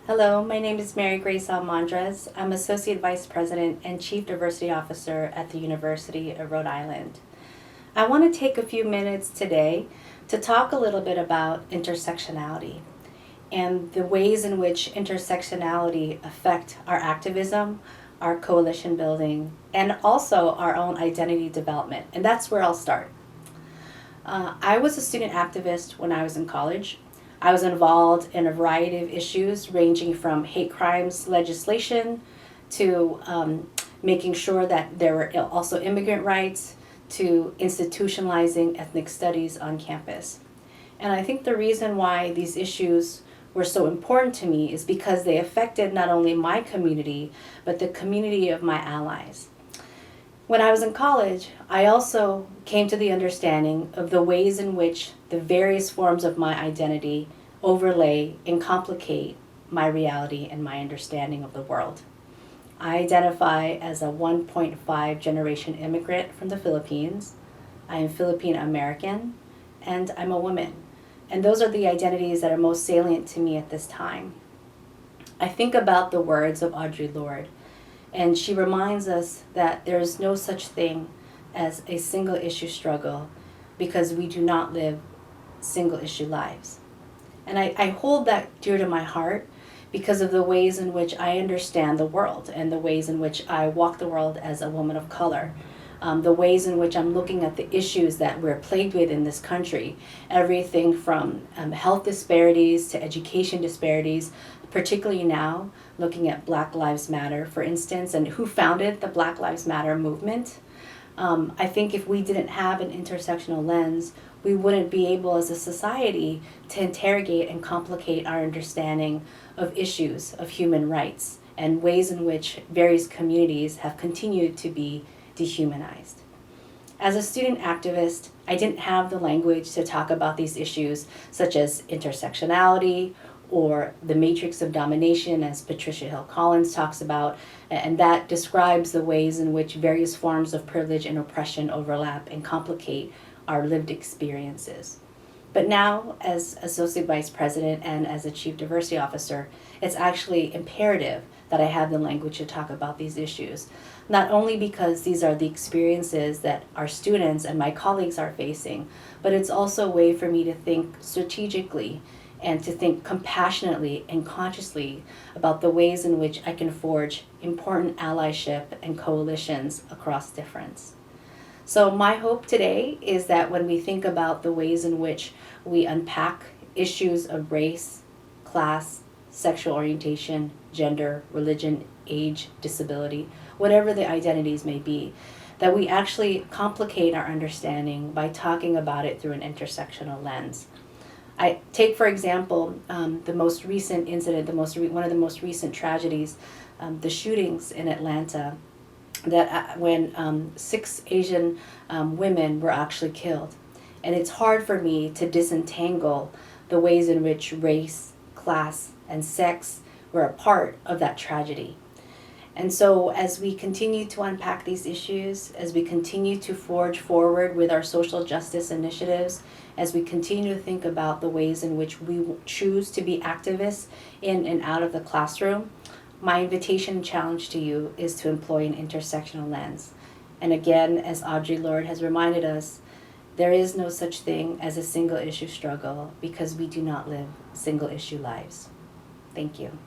Hello, my name is Mary Grace Almadrez. I'm Associate Vice President and Chief Diversity Officer at the University of Rhode Island. I want to take a few minutes today to talk a little bit about intersectionality and the ways in which intersectionality affect our activism, our coalition building, and also our own identity development. And that's where I'll start. I was a student activist when I was in college. I was involved in a variety of issues ranging from hate crimes legislation to making sure that there were also immigrant rights to institutionalizing ethnic studies on campus. And I think the reason why these issues were so important to me is because they affected not only my community, but the community of my allies. When I was in college, I also came to the understanding of the ways in which the various forms of my identity overlay and complicate my reality and my understanding of the world. I identify as a 1.5 generation immigrant from the Philippines. I am Filipino American, and I'm a woman. And those are the identities that are most salient to me at this time. I think about the words of Audre Lorde, and she reminds us that there is no such thing as a single issue struggle because we do not live single issue lives. And I hold that dear to my heart because of the ways in which I understand the world and the ways in which I walk the world as a woman of color. The ways in which I'm looking at the issues that we're plagued with in this country, everything from health disparities to education disparities, particularly now looking at Black Lives Matter, for instance, and who founded the Black Lives Matter movement. I think if we didn't have an intersectional lens, we wouldn't be able as a society to interrogate and complicate our understanding of issues of human rights and ways in which various communities have continued to be dehumanized. As a student activist, I didn't have the language to talk about these issues such as intersectionality or the matrix of domination, as Patricia Hill Collins talks about, and that describes the ways in which various forms of privilege and oppression overlap and complicate our lived experiences. But now, as Associate Vice President and as a Chief Diversity Officer, it's actually imperative that I have the language to talk about these issues, not only because these are the experiences that our students and my colleagues are facing, but it's also a way for me to think strategically and to think compassionately and consciously about the ways in which I can forge important allyship and coalitions across difference. So my hope today is that when we think about the ways in which we unpack issues of race, class, sexual orientation, gender, religion, age, disability, whatever the identities may be, that we actually complicate our understanding by talking about it through an intersectional lens. I take, for example, the most recent incident, one of the most recent tragedies, the shootings in Atlanta, that when 6 Asian women were actually killed. And it's hard for me to disentangle the ways in which race, class, and sex were a part of that tragedy. And so as we continue to unpack these issues, as we continue to forge forward with our social justice initiatives, as we continue to think about the ways in which we choose to be activists in and out of the classroom, my invitation and challenge to you is to employ an intersectional lens. And again, as Audre Lorde has reminded us, there is no such thing as a single issue struggle because we do not live single issue lives. Thank you.